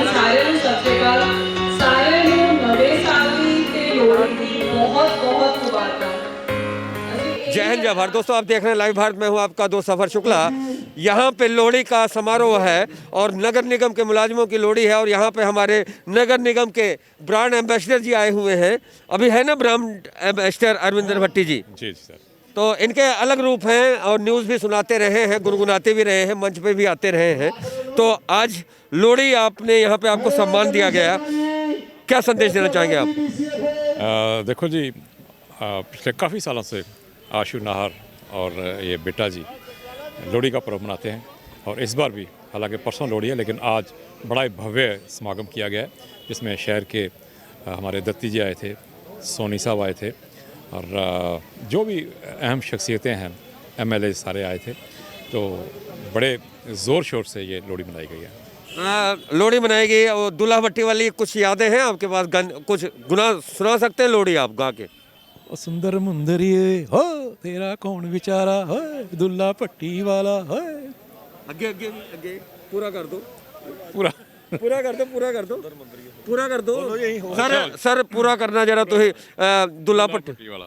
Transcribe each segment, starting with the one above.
ਸਾਰਿਆਂ ਨੂੰ ਸਤਿ ਸ਼੍ਰੀ ਅਕਾਲ। ਸਾਰਿਆਂ ਨੂੰ ਨਵੇਂ ਸਾਲ ਦੀ ਤੇ ਲੋਹੜੀ ਦੀ ਬਹੁਤ ਬਹੁਤ ਮੁਬਾਰਕਾਂ। जय हिंद जय भारत। दोस्तों आप देख रहे हैं लाइव भारत, मैं हूं आपका दोस्त सफर शुक्ला। यहाँ पे लोहड़ी का समारोह है और नगर निगम के मुलाजिमों की लोहड़ी है और यहाँ पे हमारे नगर निगम के ब्रांड एम्बेसडर जी आए हुए हैं। अभी है ना ब्रांड एम्बेसडर अरविंदर भट्टी जी? जी सर। तो इनके अलग रूप हैं और न्यूज़ भी सुनाते रहे हैं, गुनगुनाते भी रहे हैं, मंच पे भी आते रहे हैं। तो आज लोहड़ी आपने यहाँ पे आपको सम्मान दिया गया, क्या संदेश देना चाहेंगे आप? देखो जी, पिछले काफ़ी सालों से आशु नाहर और ये बेटा जी लोहड़ी का पर्व मनाते हैं और इस बार भी, हालांकि परसों लोहड़ी है लेकिन आज बड़ा ही भव्य समागम किया गया है, जिसमें शहर के हमारे दत्ती जी आए थे, सोनी साहब आए थे और जो भी अहम शख्सियतें हैं, एमएलए सारे आए थे। तो बड़े ज़ोर शोर से ये लोहड़ी मनाई गई है। लोहड़ी मनाई गई और दूल्हा भट्टी वाली कुछ यादें हैं आपके पास? कुछ गुना सुना सकते हैं लोहड़ी आप गा के? ओ सुंदर मुंदरिए हो तेरा कौन बेचारा हो दुल्ला पट्टी वाला हो। अगे अगे अगे पूरा कर दो, पूरा पूरा कर दो, पूरा कर दो, पूरा कर दो सर। सर पूरा करना जरा तो ही दुल्ला पट्टी वाला,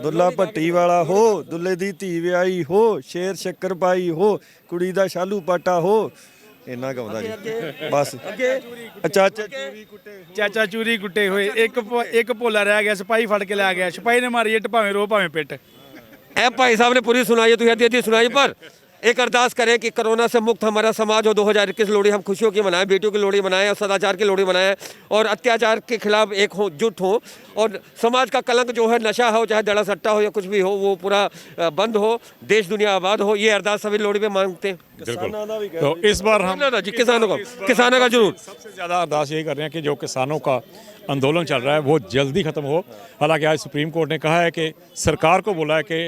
ਦੁੱਲਾ ਭੱਟੀ ਵਾਲਾ ਹੋ ਦੁੱਲੇ ਦੀ ਧੀ ਵਿਆਹੀ ਹੋ ਸ਼ੇਰ ਸ਼ੱਕਰ ਪਾਈ ਹੋ ਕੁੜੀ ਦਾ ਸ਼ਾਲੂ ਪਾਟਾ ਹੋ। ਇੰਨਾ ਗਾਉਂਦਾ ਜੀ ਬਸ। ਚਾਚਾ ਚੂਰੀ ਕੁੱਟੇ ਚਾਚਾ ਚੂਰੀ ਕੁੱਟੇ ਹੋਏ ਇੱਕ ਭੋਲਾ ਰਹਿ ਗਿਆ, ਸਿਪਾਹੀ ਫੜ ਕੇ ਲੈ ਗਿਆ, ਸਿਪਾਹੀ ਨੇ ਮਾਰੀ ਇੱਟ ਭਾਵੇਂ ਰੋ ਭਾਵੇਂ ਪਿੱਟ। ए भाई साहब ने पूरी सुनाई है, तो आधी आधी सुनाई, पर एक अरदास करें कि कोरोना से मुक्त हमारा समाज हो। 2021 लोहड़ी हम खुशियों की मनाएं, बेटियों की लोहड़ी मनाएं और सदाचार की लोहड़ी मनाएं और अत्याचार के खिलाफ एक हो, जुट हो और समाज का कलंक जो है, नशा हो चाहे दड़ा सट्टा हो या कुछ भी हो, वो पूरा बंद हो, देश दुनिया आबाद हो। ये अरदास सभी लोहड़ी पे मांगते हैं। बिल्कुल। तो इस बार हम जी किसानों का जरूर सबसे ज़्यादा अरदास यही कर रहे हैं कि जो किसानों का आंदोलन चल रहा है वो जल्दी ख़त्म हो। हालांकि आज सुप्रीम कोर्ट ने कहा है कि सरकार को बोला है कि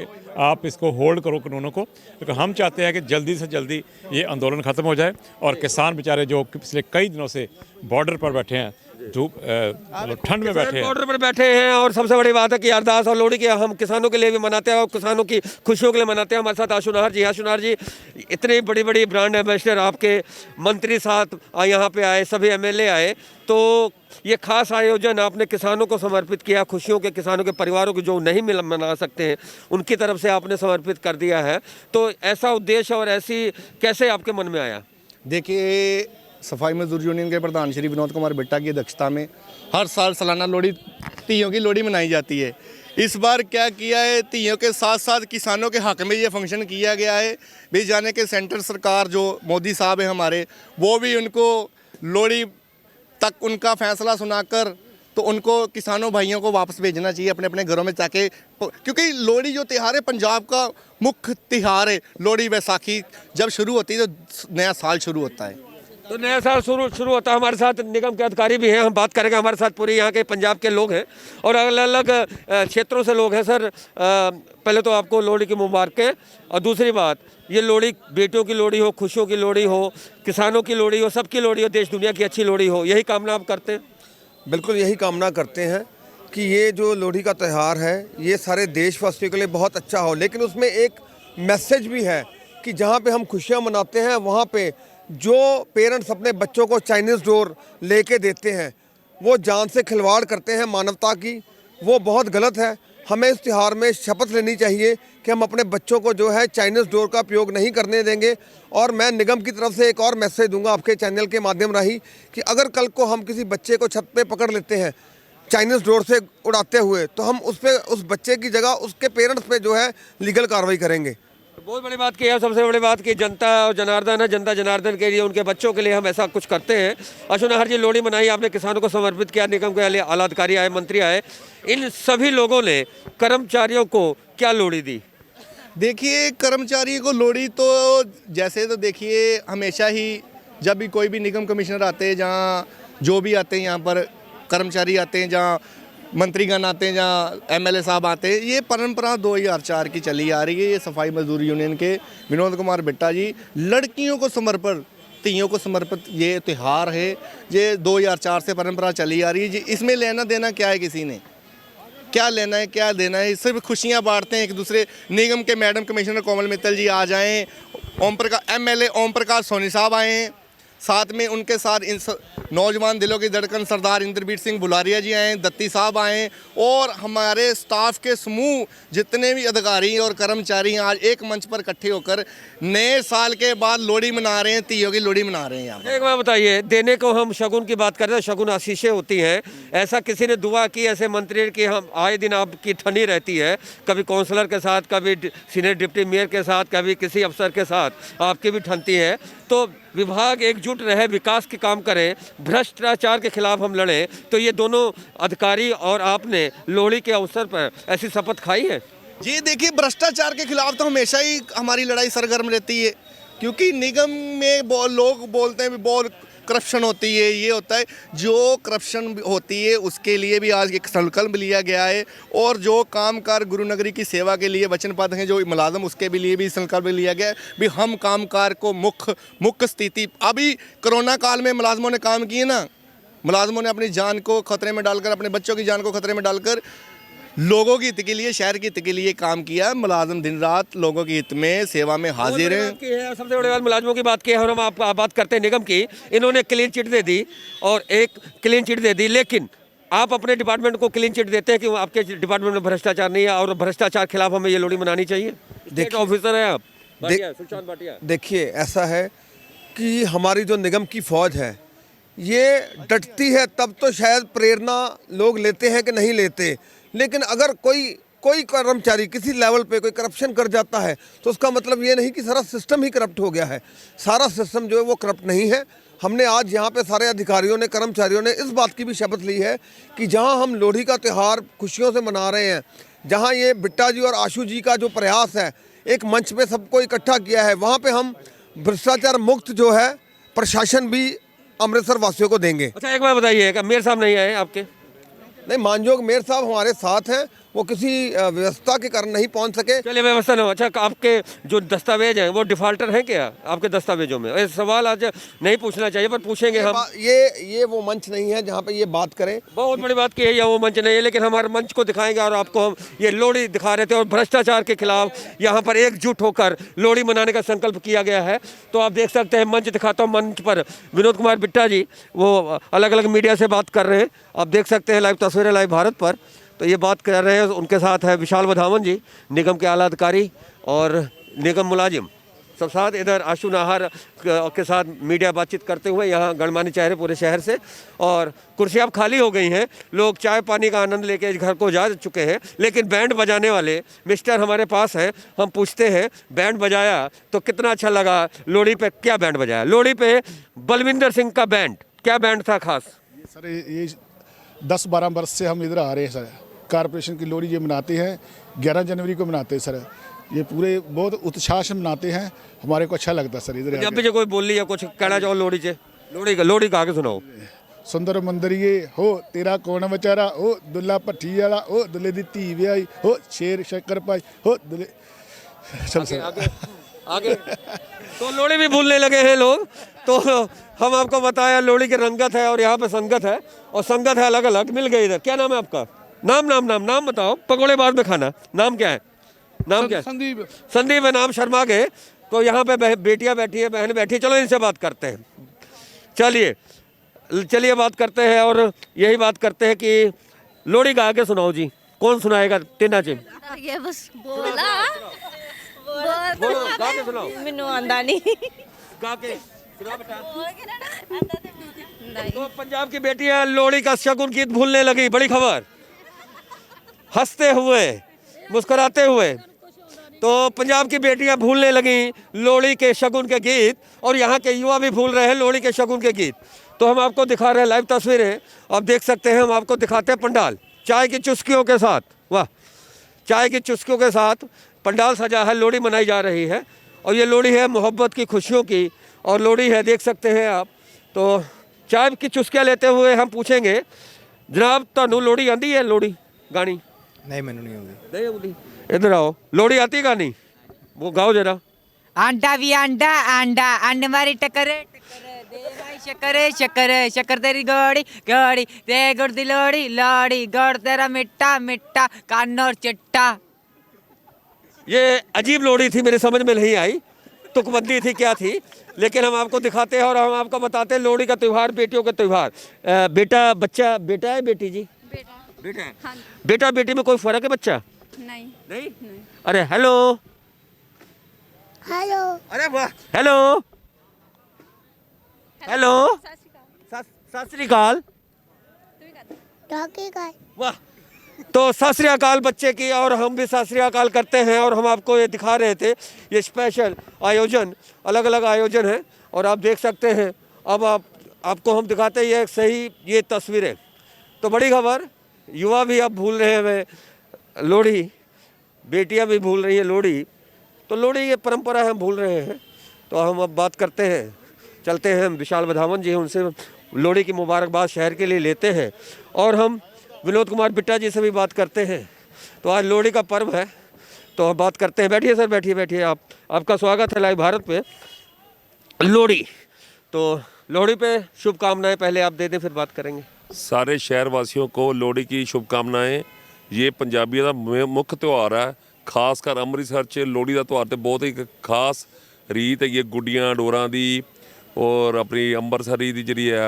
आप इसको होल्ड करो कानूनों को, लेकिन हम चाहते हैं कि जल्दी से जल्दी ये आंदोलन ख़त्म हो जाए और किसान बेचारे जो पिछले कई दिनों से बॉर्डर पर बैठे हैं, धूप ठंड में बैठे हैं, बॉर्डर पर बैठे हैं। और सबसे बड़ी बात है कि अरदास और लोहड़ी के हम किसानों के लिए भी मनाते हैं और किसानों की खुशियों के लिए मनाते हैं। हमारे साथ आशु नाहर जी। आशु नाहर जी, इतनी बड़ी बड़ी ब्रांड एम्बेसडर आपके मंत्री साथ यहाँ पे आए, सभी एमएलए आए, तो ये खास आयोजन आपने किसानों को समर्पित किया, खुशियों के किसानों के परिवारों को जो नहीं मना सकते हैं उनकी तरफ से आपने समर्पित कर दिया है। तो ऐसा उद्देश्य और ऐसी कैसे आपके मन में आया? देखिए, सफाई मजदूर यूनियन के प्रधान श्री विनोद कुमार बिट्टा की अध्यक्षता में हर साल सालाना लोहड़ी, तीयों की लोहड़ी मनाई जाती है। इस बार क्या किया है, तीयों के साथ साथ किसानों के हक में ये फंक्शन किया गया है। भी जाने के सेंटर सरकार जो मोदी साहब है हमारे, वो भी उनको लोहड़ी तक उनका फैसला सुनाकर तो उनको किसानों भाइयों को वापस भेजना चाहिए अपने अपने घरों में, ताकि क्योंकि लोहड़ी जो त्यौहार है पंजाब का मुख्य त्यौहार है। लोहड़ी बैसाखी जब शुरू होती है तो नया साल शुरू होता है। तो नया साल शुरू होता है। हमारे साथ निगम के अधिकारी भी हैं, हम बात करेंगे। हमारे साथ पूरे यहाँ के पंजाब के लोग हैं और अलग अलग क्षेत्रों से लोग हैं। सर पहले तो आपको लोहड़ी की मुबारकें और दूसरी बात, ये लोहड़ी बेटियों की लोहड़ी हो, खुशियों की लोहड़ी हो, किसानों की लोहड़ी हो, सबकी लोहड़ी हो, देश दुनिया की अच्छी लोहड़ी हो, यही कामना आप करते हैं? बिल्कुल यही कामना करते हैं कि ये जो लोहड़ी का त्यौहार है ये सारे देशवासियों के लिए बहुत अच्छा हो। लेकिन उसमें एक मैसेज भी है कि जहाँ पे हम खुशियाँ मनाते हैं वहाँ पे जो पेरेंट्स अपने बच्चों को चाइनीज़ डोर लेके देते हैं, वो जान से खिलवाड़ करते हैं मानवता की, वो बहुत गलत है। हमें इस त्यौहार में शपथ लेनी चाहिए कि हम अपने बच्चों को जो है चाइनीज़ डोर का उपयोग नहीं करने देंगे। और मैं निगम की तरफ से एक और मैसेज दूंगा आपके चैनल के माध्यम राही कि अगर कल को हम किसी बच्चे को छत पे पकड़ लेते हैं चाइनीज़ डोर से उड़ाते हुए, तो हम उस बच्चे की जगह उसके पेरेंट्स पे जो है लीगल कार्रवाई करेंगे। बहुत बड़ी बात की है। सबसे बड़ी बात की जनता और जनार्दन है, जनता जनार्दन के लिए, उनके बच्चों के लिए हम ऐसा कुछ करते हैं। आशु नाहर जी, लोहड़ी मनाई आपने, किसानों को समर्पित किया, निगम के आला अधिकारी आए, मंत्री आए, इन सभी लोगों ने कर्मचारियों को क्या लोहड़ी दी? देखिए, कर्मचारी को लोहड़ी तो जैसे तो देखिए हमेशा ही जब भी कोई भी निगम कमिश्नर आते हैं, जहाँ जो भी आते हैं, यहाँ पर कर्मचारी आते हैं, जहाँ मंत्रीगण आते हैं, जहाँ एमएलए साहब आते हैं, ये परंपरा 2004 की चली आ रही है। ये सफाई मजदूर यूनियन के विनोद कुमार बिट्टा जी, लड़कियों को समर्पित, तीयों को समर्पित ये त्यौहार है। ये 2004 से परंपरा चली आ रही है जी। इसमें लेना देना क्या है, किसी ने क्या लेना है क्या देना है, सिर्फ खुशियाँ बांटते हैं एक दूसरे। निगम के मैडम कमिश्नर कोमल मित्तल जी आ जाएँ, एमएलए ओम प्रकाश सोनी साहब आए हैं, साथ में उनके साथ नौजवान दिलों की धड़कन सरदार इंद्रवीर सिंह बुलारिया जी आए, दत्ती साहब आए और हमारे स्टाफ के समूह जितने भी अधिकारी और कर्मचारी आज एक मंच पर इकट्ठे होकर नए साल के बाद लोहड़ी मना रहे हैं, तीयों की लोहड़ी मना रहे हैं यहाँ पर। एक बात बताइए, देने को हम शगुन की बात कर रहे हैं, शगुन आशीषें होती हैं, ऐसा किसी ने दुआ की ऐसे मंत्री की हम आए दिन आपकी ठनी रहती है, कभी काउंसलर के साथ, कभी सीनियर डिप्टी मेयर के साथ, कभी किसी अफसर के साथ आपकी भी ठनती है, तो विभाग एकजुट रहे, विकास के काम करें, भ्रष्टाचार के खिलाफ हम लड़ें, तो ये दोनों अधिकारी और आपने लोहड़ी के अवसर पर ऐसी शपथ खाई है? जी देखिए, भ्रष्टाचार के खिलाफ तो हमेशा ही हमारी लड़ाई सरगर्म रहती है, क्योंकि निगम में लोग बोलते हैं भी बहुत करप्शन होती है, ये होता है। जो करप्शन होती है उसके लिए भी आज एक संकल्प लिया गया है, और जो कामकार गुरुनगरी की सेवा के लिए वचनबद्ध हैं जो मुलाजम, उसके भी लिए भी संकल्प लिया गया है भी हम कामकार को मुख्य स्थिति। अभी कोरोना काल में मुलाजमों ने काम किए ना, मुलाजमों ने अपनी जान को खतरे में डालकर, अपने बच्चों की जान को खतरे में डालकर लोगों के हित के लिए, शहर के हित के लिए काम किया। मुलाजिम दिन रात लोगों के हित में सेवा में हाजिर हैं। सबसे बड़ी बात मुलाजमों की बात की है, और हम आप बात करते हैं निगम की। इन्होंने क्लीन चिट दे दी और एक क्लीन चिट दे दी, लेकिन आप अपने डिपार्टमेंट को क्लीन चिट देते हैं कि आपके डिपार्टमेंट में भ्रष्टाचार नहीं है, और भ्रष्टाचार खिलाफ हमें ये लोहड़ी मनानी चाहिए। देखिए ऑफिसर हैं आप, सुशांत भाटिया। देखिए ऐसा है कि हमारी जो निगम की फौज है ये डटती है, तब तो शायद प्रेरणा लोग लेते हैं कि नहीं लेते, लेकिन अगर कोई कर्मचारी किसी लेवल पे कोई करप्शन कर जाता है तो उसका मतलब ये नहीं कि सारा सिस्टम ही करप्ट हो गया है। सारा सिस्टम जो है वो करप्ट नहीं है। हमने आज यहाँ पे सारे अधिकारियों ने, कर्मचारियों ने इस बात की भी शपथ ली है कि जहाँ हम लोहड़ी का त्यौहार खुशियों से मना रहे हैं, जहाँ ये बिट्टा जी और आशू जी का जो प्रयास है, एक मंच पे सबको इकट्ठा किया है, वहाँ पे हम भ्रष्टाचार मुक्त जो है प्रशासन भी अमृतसर वासियों को देंगे। अच्छा एक बात बताइए, मेयर साहब नहीं आए आपके? नहीं, मानजोग मेयर साहब हमारे साथ हैं, वो किसी व्यवस्था के कारण नहीं पहुंच सके। चलिए व्यवस्था ना हो। अच्छा आपके जो दस्तावेज हैं वो डिफाल्टर हैं क्या आपके दस्तावेजों में? ऐसे सवाल आज नहीं पूछना चाहिए पर पूछेंगे हम। ये वो मंच नहीं है जहाँ पे ये बात करें। बहुत बड़ी बात की है, यह वो मंच नहीं है, लेकिन हमारे मंच को दिखाएंगे और आपको हम ये लोहड़ी दिखा रहे थे, और भ्रष्टाचार के खिलाफ यहाँ पर एकजुट होकर लोहड़ी मनाने का संकल्प किया गया है। तो आप देख सकते हैं, मंच दिखाता हूँ, मंच पर विनोद कुमार बिट्टा जी वो अलग अलग मीडिया से बात कर रहे हैं, आप देख सकते हैं लाइव तस्वीरें लाइव भारत पर। तो ये बात कर रहे हैं, उनके साथ है विशाल वधावन जी, निगम के आला अधिकारी और निगम मुलाजिम सब साथ। इधर आशु नाहर के साथ मीडिया बातचीत करते हुए यहाँ गणमान्य चेहरे पूरे शहर से, और कुर्सियाँ अब खाली हो गई हैं, लोग चाय पानी का आनंद लेके घर को जा चुके हैं। लेकिन बैंड बजाने वाले मिस्टर हमारे पास हैं, हम पूछते हैं बैंड बजाया तो कितना अच्छा लगा? लोहड़ी पे क्या बैंड बजाया? लोहड़ी पे बलविंदर सिंह का बैंड, क्या बैंड था खास? सर ये 10-12 वर्ष से हम इधर आ रहे हैं सर। कारपोरेशन की लोहड़ी ये मनाते हैं, 11 जनवरी को मनाते हैं सर। ये पूरे बहुत उत्साह से मनाते हैं, हमारे को अच्छा लगता है सर इधर। जब भी जो कोई बोल लिया कुछ कहना चाहो लोहड़ी से, लोहड़ी का आगे सुनाओ। सुंदर मंदरिए हो तेरा कौन बेचारा, हो दुल्ला भट्टी वाला, हो दुल्ले दी धी व्याई, हो शेर शक्कर पाई, हो दुल्ले आगे तो लोहड़ी भी भूलने लगे हैं लोग। तो हम आपको बताया लोहड़ी की रंगत है और यहाँ पे संगत है, और संगत है अलग अलग मिल गई इधर। क्या नाम है आपका? नाम बताओ, पकौड़े बाद में खाना। नाम क्या है? नाम क्या है? संदीप है नाम, शर्मा गए। तो यहाँ पे बेटियाँ बैठी है, बहन बैठी है, चलो इनसे बात करते हैं। चलिए बात करते हैं, और यही बात करते हैं कि लोहड़ी गा के सुनाओ जी। कौन सुनाएगा? टिना जी बस बोला बोलो, गा के सुनाओ। मैनू आंदा नहीं, गा के सुनाओ बेटा। तो पंजाब की बेटियां लोहड़ी का शगुन गीत भूलने लगी, बड़ी खबर। हंसते हुए मुस्कुराते हुए तो पंजाब की बेटियां भूलने लगी लोहड़ी के शगुन के गीत, और यहाँ के युवा भी भूल रहे हैं लोहड़ी के शगुन के गीत। तो हम आपको दिखा रहे हैं लाइव तस्वीरें, आप देख सकते हैं। हम आपको दिखाते हैं पंडाल चाय की चुस्कियों के साथ। वाह, चाय की चुस्कियों के साथ पंडाल सजा है, लोहड़ी मनाई जा रही है। और ये लोहड़ी है मोहब्बत की, खुशियों की, और लोहड़ी है देख सकते हैं आप। तो चाय की चुस्कियाँ लेते हुए हम पूछेंगे, जनाब ਤੁਹਾਨੂੰ लोहड़ी आती है? लोहड़ी गानी नहीं, मैंने नहीं आती। नहीं आती? इधर आओ, लोहड़ी आती है गानी? वो गाओ जरा। आंडा भी आंडा आंडा अंड मारी टक्कर दे भाई शक्कर शक्कर शक्कर तेरी गौड़ी गौड़ी दे गुड़ दी लोड़ी लोड़ी गुड़ तेरा मिट्टा मिट्टा कान और चिट्टा। ये अजीब लोहड़ी थी, मेरी समझ में नहीं आई। तुकबंदी थी क्या थी, लेकिन हम आपको दिखाते हैं और हम आपको बताते हैं लोहड़ी का त्यौहार, बेटियों का त्यौहार। बेटा बच्चा बेटा है बेटी जी? बेटा है। हाँ। बेटा बेटी में कोई फर्क है बच्चा? नहीं नहीं। अरे हेलो हेलो अरे वाह हेलो हेलो सत श्री अकाल वाह। तो सत श्री अकाल बच्चे की, और हम भी सत श्री अकाल करते हैं। और हम आपको ये दिखा रहे थे, ये स्पेशल आयोजन, अलग अलग आयोजन है और आप देख सकते हैं। अब आपको हम दिखाते हैं ये सही ये तस्वीरें। तो बड़ी खबर, युवा भी अब भूल रहे हैं लोहड़ी, बेटियां भी भूल रही हैं लोहड़ी। तो लोहड़ी ये परंपरा हम भूल रहे हैं। तो हम अब बात करते हैं, चलते हैं, विशाल बधावन जी हैं, उनसे लोहड़ी की मुबारकबाद शहर के लिए लेते हैं। और हम विनोद कुमार बिट्टा जी से भी बात करते हैं। तो आज लोहड़ी का पर्व है, तो हम बात करते हैं। बैठिए सर, बैठिए बैठिए। आपका स्वागत है लाइव भारत पे। लोहड़ी, तो लोहड़ी पे शुभकामनाएं पहले आप दे दें, फिर बात करेंगे। सारे शहर वासियों को लोहड़ी की शुभकामनाएं। ये पंजाबियों का मुख्य त्यौहार है, खासकर ਅੰਮ੍ਰਿਤਸਰ 'ਚ ਲੋਹੜੀ ਦਾ त्यौहार तो बहुत ही खास रीत है। गुड्डियां डोरां दी और अपनी ਅੰਮ੍ਰਿਤਸਰੀ ਦੀ ਜਿਹੜੀ ਹੈ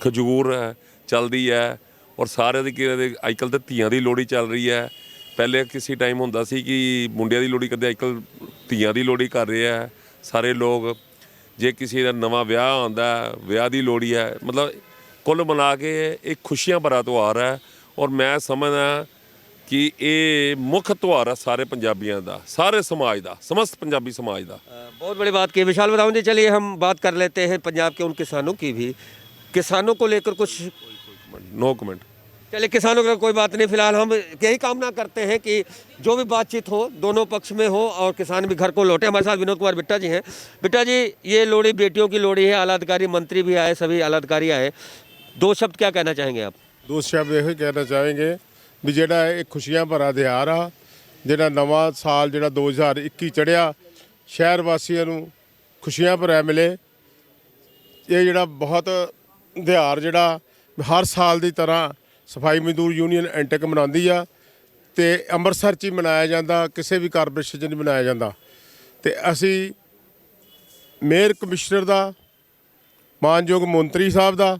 ਖਜੂਰ ਹੈ ਚੱਲਦੀ ਹੈ। ਔਰ ਸਾਰੇ ਦੀ ਅੱਜਕੱਲ੍ਹ ਤਾਂ ਧੀਆਂ ਦੀ ਲੋਹੜੀ ਚੱਲ ਰਹੀ ਹੈ। ਪਹਿਲੇ ਕਿਸੇ ਟਾਈਮ ਹੁੰਦਾ ਸੀ ਕਿ ਮੁੰਡਿਆਂ ਦੀ ਲੋਹੜੀ ਕਰਦੇ, ਅੱਜਕੱਲ੍ਹ ਧੀਆਂ ਦੀ ਲੋਹੜੀ ਕਰ ਰਹੇ ਆ ਸਾਰੇ ਲੋਕ। ਜੇ ਕਿਸੇ ਦਾ ਨਵਾਂ ਵਿਆਹ ਆਉਂਦਾ, ਵਿਆਹ ਦੀ ਲੋਹੜੀ ਹੈ। ਮਤਲਬ ਕੁੱਲ ਮਿਲਾ ਕੇ ਇੱਕ ਖੁਸ਼ੀਆਂ ਭਰਾ ਤਿਉਹਾਰ ਹੈ। ਔਰ ਮੈਂ ਸਮਝਦਾ कि ये मुख्य त्यौहार है सारे पंजाबियों का, सारे समाज का, समस्त पंजाबी समाज का। बहुत बड़ी बात की विशाल बधावन जी। चलिए हम बात कर लेते हैं पंजाब के उन किसानों की भी। किसानों को लेकर कुछ नो कमेंट। चलिए किसानों का कोई बात नहीं, फिलहाल हम यही कामना करते हैं कि जो भी बातचीत हो दोनों पक्ष में हो और किसान भी घर को लौटे। हमारे साथ विनोद कुमार बिट्टा जी हैं। बिट्टा जी, ये लोहड़ी बेटियों की लोहड़ी है, आला अधिकारी मंत्री भी आए, सभी आला अधिकारी आए। 2 शब्द क्या कहना चाहेंगे आप? 2 शब्द यही कहना चाहेंगे भी ਜਿਹੜਾ ਇਹ ਖੁਸ਼ੀਆਂ ਭਰਾ ਤਿਉਹਾਰ ਆ, ਜਿਹੜਾ ਨਵਾਂ ਸਾਲ ਜਿਹੜਾ 2021 ਚੜ੍ਹਿਆ, ਸ਼ਹਿਰ ਵਾਸੀਆਂ ਨੂੰ ਖੁਸ਼ੀਆਂ ਭਰਿਆ ਮਿਲੇ। ਇਹ ਜਿਹੜਾ ਬਹੁਤ ਤਿਉਹਾਰ ਜਿਹੜਾ ਹਰ ਸਾਲ ਦੀ ਤਰ੍ਹਾਂ ਸਫਾਈ ਮਜ਼ਦੂਰ ਯੂਨੀਅਨ ਐਂਟਕ ਮਨਾਉਂਦੀ ਆ ਤੇ ਅੰਮ੍ਰਿਤਸਰ 'ਚ ਹੀ ਮਨਾਇਆ ਜਾਂਦਾ, ਕਿਸੇ ਵੀ ਕਾਰਪੋਰੇਸ਼ਨ 'ਚ ਨਹੀਂ ਮਨਾਇਆ ਜਾਂਦਾ। ਤੇ ਅਸੀਂ ਮੇਅਰ ਕਮਿਸ਼ਨਰ ਦਾ, ਮਾਨਯੋਗ ਮੰਤਰੀ ਸਾਹਿਬ ਦਾ,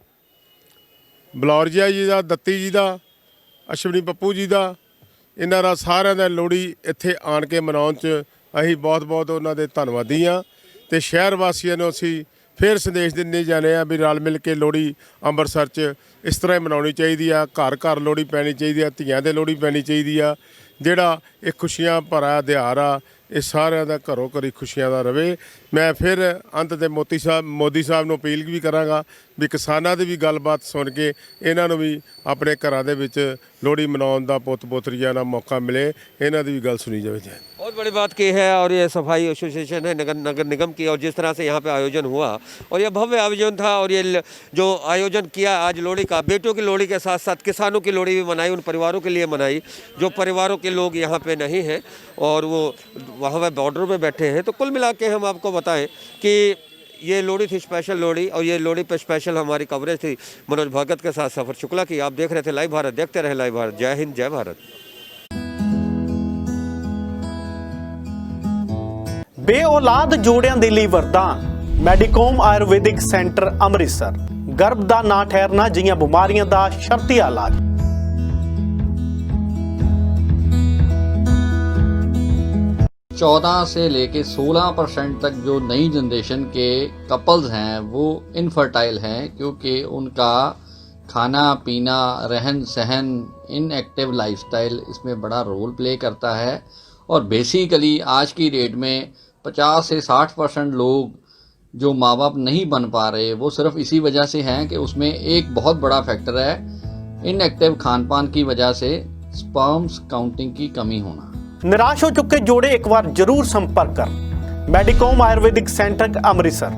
ਬਲੌਰਜੀਆ ਜੀ ਦਾ, ਦੱਤੀ ਜੀ ਦਾ, ਅਸ਼ਵਨੀ ਪੱਪੂ ਜੀ ਦਾ, ਇਹਨਾਂ ਦਾ ਸਾਰਿਆਂ ਦਾ ਲੋਹੜੀ ਇੱਥੇ ਆਣ ਕੇ ਮਨਾਉਣ 'ਚ ਅਸੀਂ ਬਹੁਤ ਬਹੁਤ ਉਹਨਾਂ ਦੇ ਧੰਨਵਾਦੀ ਹਾਂ। ਤੇ ਸ਼ਹਿਰ ਵਾਸੀਆਂ ਨੂੰ ਅਸੀਂ ਫਿਰ ਸੰਦੇਸ਼ ਦਿੰਦੇ ਜਾਂਦੇ ਹਾਂ ਵੀ ਰਲ ਮਿਲ ਕੇ ਲੋਹੜੀ ਅੰਮ੍ਰਿਤਸਰ 'ਚ ਇਸ ਤਰ੍ਹਾਂ ਹੀ ਮਨਾਉਣੀ ਚਾਹੀਦੀ ਆ। ਘਰ ਘਰ ਲੋਹੜੀ ਪੈਣੀ ਚਾਹੀਦੀ ਆ, ਧੀਆਂ ਦੇ ਲੋਹੜੀ ਪੈਣੀ ਚਾਹੀਦੀ ਆ। ਜਿਹੜਾ ਇਹ ਖੁਸ਼ੀਆਂ ਭਰਾ ਤਿਉਹਾਰ ਆ, ਇਹ ਸਾਰਿਆਂ ਦਾ ਘਰੋਂ ਘਰੀ ਖੁਸ਼ੀਆਂ ਦਾ ਰਵੇ। ਮੈਂ ਫਿਰ ਅੰਤ ਤੇ ਮੋਦੀ ਸਾਹਿਬ ਨੂੰ ਅਪੀਲ ਵੀ ਕਰਾਂਗਾ ਵੀ ਕਿਸਾਨਾਂ ਦੀ ਵੀ ਗੱਲਬਾਤ ਸੁਣ ਕੇ ਇਹਨਾਂ ਨੂੰ ਵੀ ਆਪਣੇ ਘਰਾਂ ਦੇ ਵਿੱਚ ਲੋਹੜੀ ਮਨਾਉਣ ਦਾ ਪੁੱਤ ਪੋਤਰੀਆਂ ਦਾ ਮੌਕਾ ਮਿਲੇ, ਇਹਨਾਂ ਦੀ ਵੀ ਗੱਲ ਸੁਣੀ ਜਾਵੇ। बहुत बड़ी बात की है। और ये सफाई एसोसिएशन है नगर निगम की, और जिस तरह से यहाँ पे आयोजन हुआ और ये भव्य आयोजन था। और ये जो आयोजन किया आज लोहड़ी का, बेटियों की लोहड़ी के साथ साथ किसानों की लोहड़ी भी मनाई, उन परिवारों के लिए मनाई जो परिवारों के लोग यहाँ पे नहीं हैं और वो वहाँ पे बॉर्डर पे बैठे हैं। तो कुल मिला के हम आपको बताएं कि ये लोहड़ी थी स्पेशल लोहड़ी, और ये लोहड़ी पे स्पेशल हमारी कवरेज थी मनोज भगत के साथ सफ़र शुक्ला की। आप देख रहे थे लाइव भारत, देखते रहे लाइव भारत। जय हिंद, जय भारत। ਬੇਔਲਾਦ ਜੋੜਿਆਂ ਦੇ ਲਈ ਵਰਦਾਨ, ਮੈਡੀਕੋਮ ਆਯੁਰਵੈਦਿਕ ਸੈਂਟਰ ਅੰਮ੍ਰਿਤਸਰ। ਗਰਭ ਦਾ ਨਾ ਠਹਿਰਨਾ ਜਿਹੀਆਂ ਬਿਮਾਰੀਆਂ ਦਾ ਸ਼ਰਤੀ ਇਲਾਜ। से लेके 16% तक जो नई जनरेशन के कपल्स हैं वो इनफर्टाइल हैं, क्योंकि उनका खाना पीना, रहन सहन, इनएक्टिव लाइफस्टाइल इसमें बड़ा रोल प्ले करता है। और बेसिकली आज की डेट में 50 से 60% लोग जो माँ बाप नहीं बन पा रहे, वो सिर्फ इसी वजह से हैं कि उसमें एक बहुत बड़ा फैक्टर है इनएक्टिव खान पान की वजह से स्पर्म्स काउंटिंग की कमी होना। निराश हो चुके जोड़े एक बार जरूर संपर्क कर। मेडिकोम आयुर्वेदिक सेंटर अमृतसर।